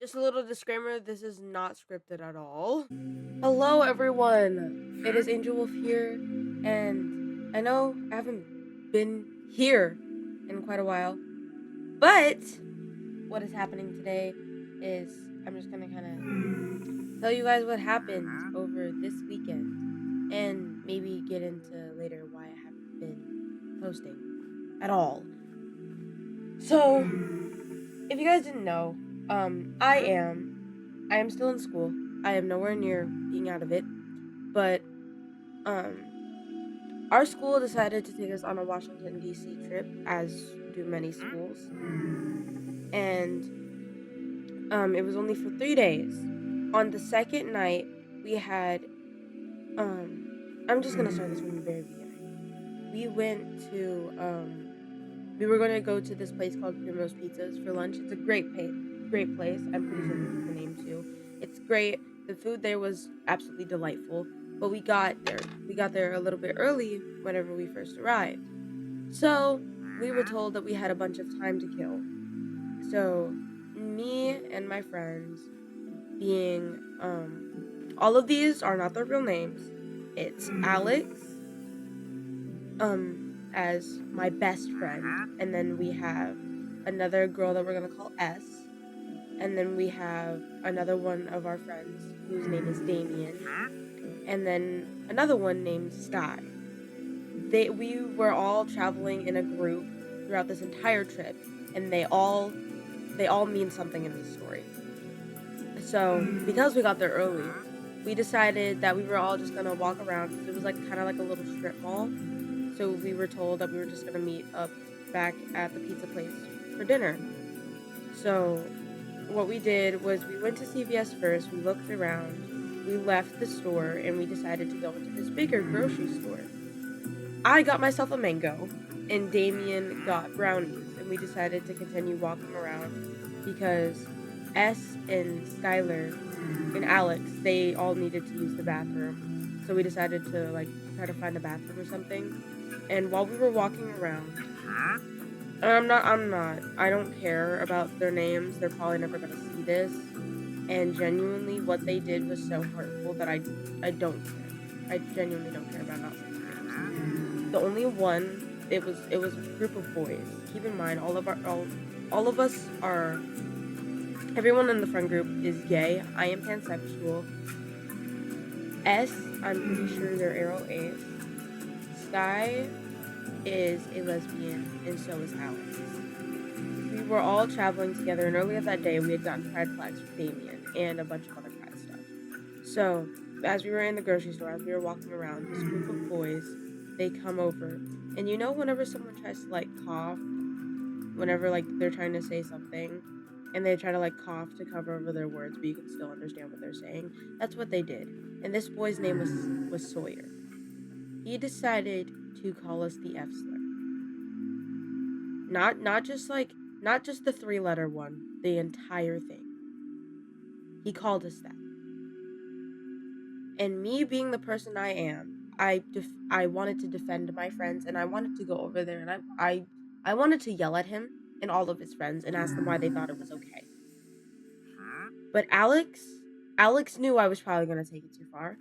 Just a little disclaimer, this is not scripted at all. Hello, everyone. It is Angel Wolf here, and I know I haven't been here in quite a while, but what is happening today is I'm just gonna kind of tell you guys what happened over this weekend, and maybe get into later why I haven't been posting at all. So, if you guys didn't know, I am still in school. I am nowhere near being out of it, but um our school decided to take us on a Washington D.C. trip, as do many schools, and it was only for 3 days. On the second night, we had um I'm just gonna start this from the very beginning. We went to we were gonna go to this place called Primrose Pizzas for lunch. It's a great place. I'm pretty sure this is the name too. It's great. The food there was absolutely delightful. But we got there a little bit early whenever we first arrived. So we were told that we had a bunch of time to kill. So me and my friends, being all of these are not their real names. It's Alex, as my best friend, and then we have another girl that we're gonna call S, and then we have another one of our friends whose name is Damien, and then another one named Sky. We were all traveling in a group throughout this entire trip, and they all mean something in this story. So because we got there early, we decided that we were all just gonna walk around because it was like kind of like a little strip mall. So we were told that we were just gonna meet up back at the pizza place for dinner. So what we did was we went to CVS first, we looked around, we left the store, and we decided to go into this bigger grocery store. I got myself a mango, and Damien got brownies, and we decided to continue walking around because S and Skylar and Alex, they all needed to use the bathroom. So we decided to like try to find a bathroom or something. And while we were walking around, I don't care about their names. They're probably never gonna see this. And genuinely, what they did was so hurtful that I don't care. I genuinely don't care about not saying names. The only one, it was a group of boys. Keep in mind, all of us are, everyone in the friend group is gay. I am pansexual. S, I'm pretty sure they're Arrow Ace. Sky is a lesbian, and so is Alex. We were all traveling together, and earlier that day, we had gotten pride flags for Damien and a bunch of other pride stuff. So, as we were in the grocery store, as we were walking around, this group of boys, they come over, and you know whenever someone tries to, like, cough, whenever, like, they're trying to say something, and they try to, like, cough to cover over their words, but you can still understand what they're saying, that's what they did. And this boy's name was Sawyer. He decided to call us the F slur. Not just the 3-letter one, the entire thing. He called us that. And me being the person I am, I wanted to defend my friends, and I wanted to go over there, and I wanted to yell at him and all of his friends and ask them why they thought it was okay. But Alex knew I was probably going to take it too far.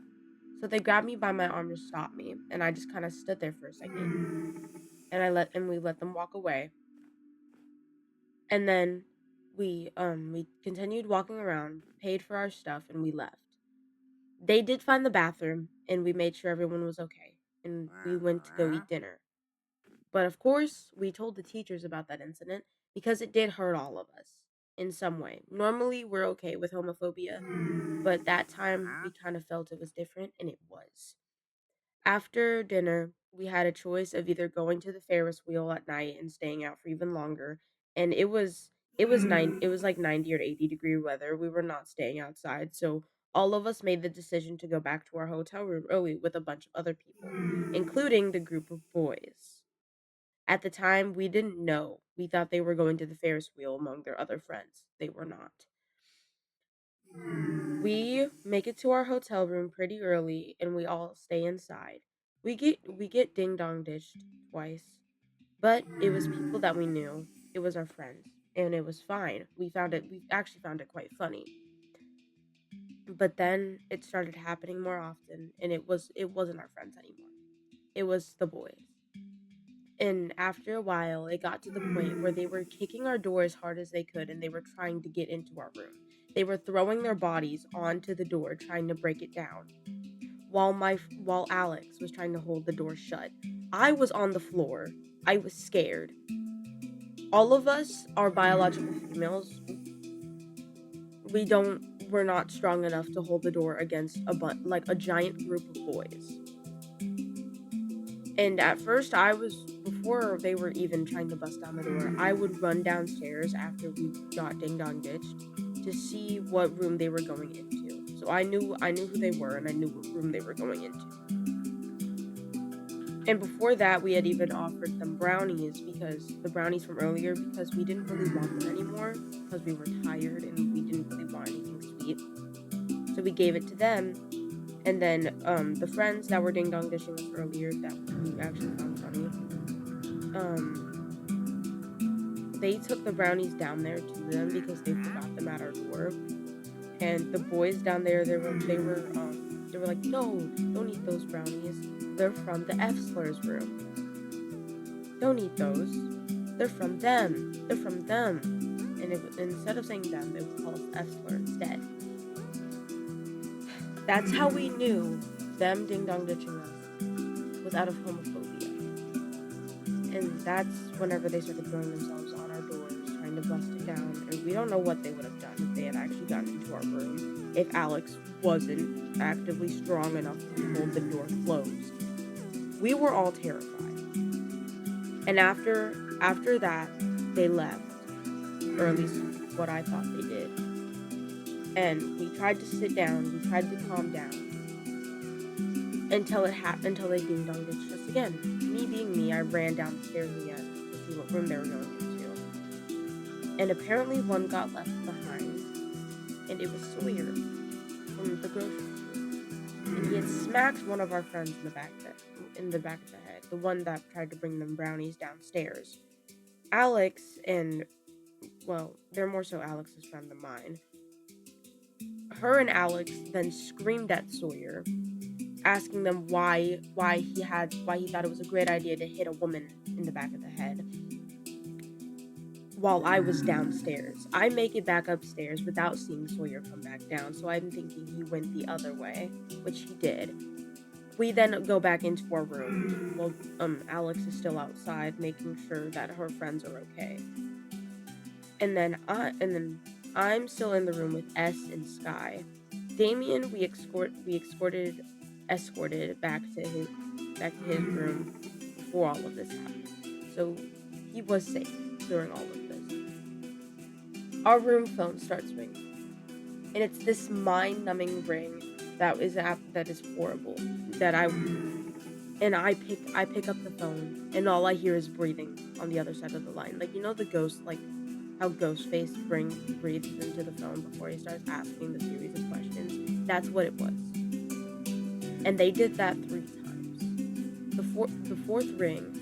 So they grabbed me by my arm to stop me, and I just kind of stood there for a second. And we let them walk away. And then we continued walking around, paid for our stuff, and we left. They did find the bathroom, and we made sure everyone was okay, and we went to go eat dinner. But of course, we told the teachers about that incident because it did hurt all of us in some way. Normally, we're okay with homophobia, but that time we kind of felt it was different, and it was. After dinner, we had a choice of either going to the Ferris wheel at night and staying out for even longer, and it was like 90 or 80-degree weather. We were not staying outside, so all of us made the decision to go back to our hotel room early with a bunch of other people, including the group of boys. At the time, we didn't know. We thought they were going to the Ferris wheel among their other friends. They were not. We make it to our hotel room pretty early, and we all stay inside. We get ding dong ditched twice, but it was people that we knew. It was our friends. and it was fine. We actually found it quite funny. But then it started happening more often, and it wasn't our friends anymore. It was the boys. And after a while, it got to the point where they were kicking our door as hard as they could, and they were trying to get into our room. They were throwing their bodies onto the door, trying to break it down, while Alex was trying to hold the door shut. I was on the floor. I was scared. All of us are biological females. We're not strong enough to hold the door against a giant group of boys. And at first, before they were even trying to bust down the door, I would run downstairs after we got ding dong ditched to see what room they were going into. So I knew who they were, and I knew what room they were going into. And before that, we had even offered them brownies, because the brownies from earlier, because we didn't really want them anymore, because we were tired and we didn't really want anything sweet. So we gave it to them. And then the friends that were ding dong dishing us earlier, that we actually found funny, they took the brownies down there to them because they forgot them at our door. And the boys down there, they were like, no, don't eat those brownies. They're from the F slurs room. Don't eat those. They're from them. They're from them. And instead of saying them, it was called F slur instead. That's how we knew them ding dong ditching us was out of homophobia. And that's whenever they started throwing themselves on our doors, trying to bust it down. And we don't know what they would have done if they had actually gotten into our room, if Alex wasn't actively strong enough to hold the door closed. We were all terrified. And after that, they left, or at least what I thought they did. And we tried to sit down, we tried to calm down, until they ding dong ditched us again. Me being me, I ran down the stairs again to see what room they were going into. And apparently one got left behind, and it was Sawyer from the grocery store. And he had smacked one of our friends in the back of the head, the one that tried to bring them brownies downstairs. Alex and, well, they're more so Alex's friend than mine. Her and Alex then screamed at Sawyer, asking them why he thought it was a great idea to hit a woman in the back of the head, while I was downstairs. I make it back upstairs without seeing Sawyer come back down, so I'm thinking he went the other way, which he did. We then go back into our room while Alex is still outside, making sure that her friends are okay. And then I'm still in the room with S and Sky. Damien we escorted back to his room before all of this happened. So he was safe during all of this. Our room phone starts ringing, and it's this mind-numbing ring that is horrible. I pick up the phone, and all I hear is breathing on the other side of the line. Like, you know the ghost, like how Ghostface breathes into the phone before he starts asking the series of questions. That's what it was. And they did that 3 times. The fourth rings.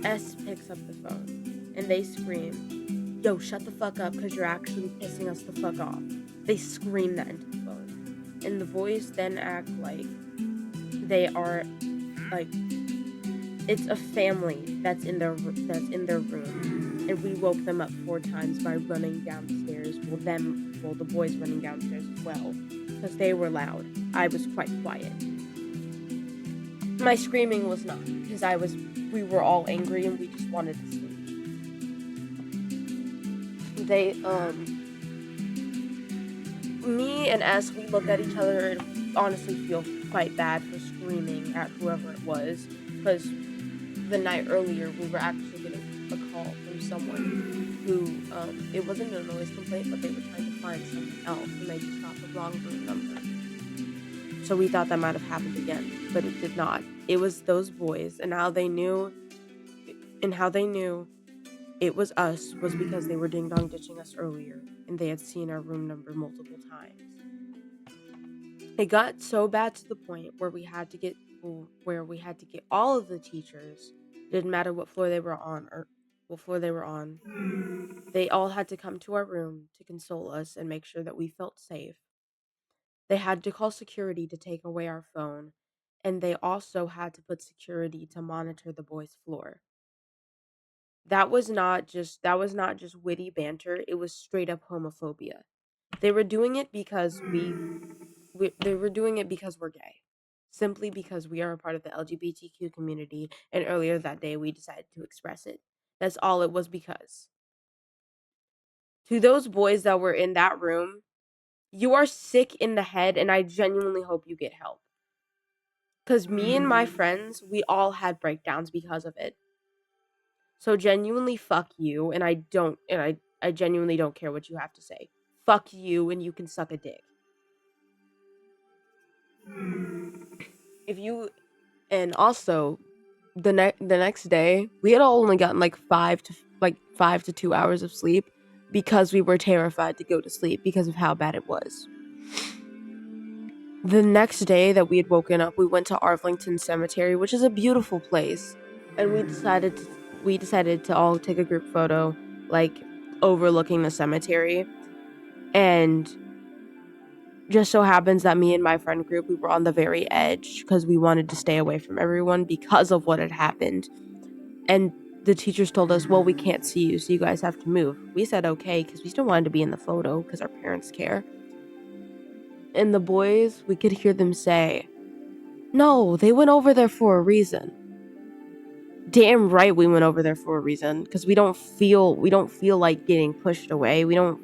S picks up the phone, and they scream, "Yo, shut the fuck up, because you're actually pissing us the fuck off." They scream that into the phone, and the boys then act like they are, like, it's a family that's in their room, and we woke them up 4 times by running downstairs. Well, the boys running downstairs as well, because they were loud. I was quite quiet. My screaming was not, because we were all angry and we just wanted to sleep. Me and S, we look at each other and honestly feel quite bad for screaming at whoever it was, because the night earlier we were actually getting a call from someone who, it wasn't a noise complaint, but they were trying to find someone else, and they just got the wrong room number. So we thought that might have happened again, but it did not. It was those boys, and how they knew it was us was because they were ding dong ditching us earlier, and they had seen our room number multiple times. It got so bad to the point where we had to get all of the teachers, didn't matter what floor they were on, or before they were on. They all had to come to our room to console us and make sure that we felt safe. They had to call security to take away our phone, and they also had to put security to monitor the boys' floor. That was not just witty banter, it was straight up homophobia. They were doing it because they were doing it because we're gay. Simply because we are a part of the LGBTQ community, and earlier that day we decided to express it. That's all it was because. To those boys that were in that room, you are sick in the head, and I genuinely hope you get help. Because me and my friends, we all had breakdowns because of it. So genuinely fuck you, and I genuinely don't care what you have to say. Fuck you, and you can suck a dick. If you And also, the next day, we had all only gotten like 5 to 2 hours of sleep because we were terrified to go to sleep because of how bad it was. The next day that we had woken up, we went to Arlington Cemetery, which is a beautiful place, and we decided to all take a group photo, like overlooking the cemetery. And just so happens that me and my friend group, we were on the very edge because we wanted to stay away from everyone because of what had happened. And the teachers told us, well, we can't see you, so you guys have to move. We said okay because we still wanted to be in the photo because our parents care. And the boys, we could hear them say, no, they went over there for a reason. Damn right we went over there for a reason, because we don't feel like getting pushed away. We don't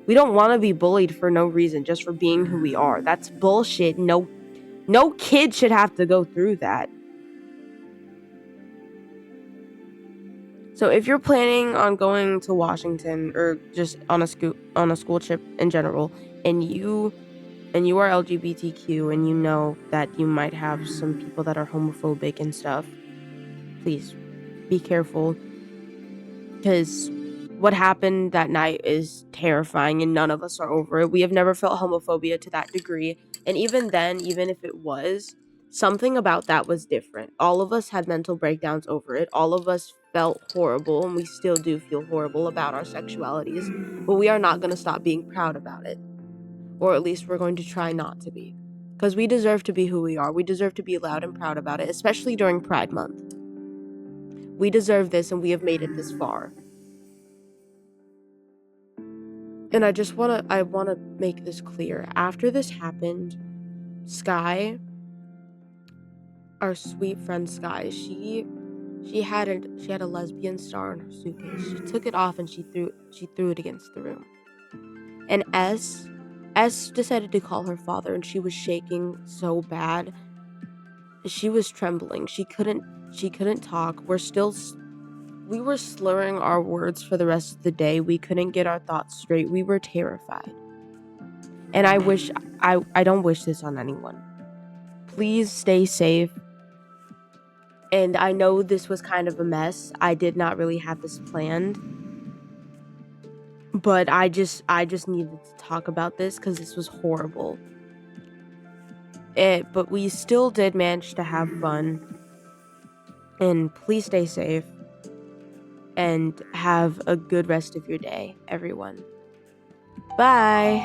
want to be bullied for no reason, just for being who we are. That's bullshit. No kid should have to go through that. So if you're planning on going to Washington, or just on a school trip in general, and you are LGBTQ, and you know that you might have some people that are homophobic and stuff, please be careful, because what happened that night is terrifying, and none of us are over it. We have never felt homophobia to that degree, and even then, even if it was, something about that was different. All of us had mental breakdowns over it. All of us felt horrible, and we still do feel horrible about our sexualities, but we are not going to stop being proud about it. Or at least we're going to try not to be. Because we deserve to be who we are. We deserve to be loud and proud about it, especially during Pride Month. We deserve this, and we have made it this far. And I want to make this clear. After this happened, Sky, our sweet friend Sky, she had a lesbian star in her suitcase. She took it off and she threw it against the room. And S decided to call her father, and she was shaking so bad. She was trembling. She couldn't talk. We were slurring our words for the rest of the day. We couldn't get our thoughts straight. We were terrified. And I don't wish this on anyone. Please stay safe. And I know this was kind of a mess. I did not really have this planned. But I just needed to talk about this because this was horrible. But we still did manage to have fun. And please stay safe. And have a good rest of your day, everyone. Bye!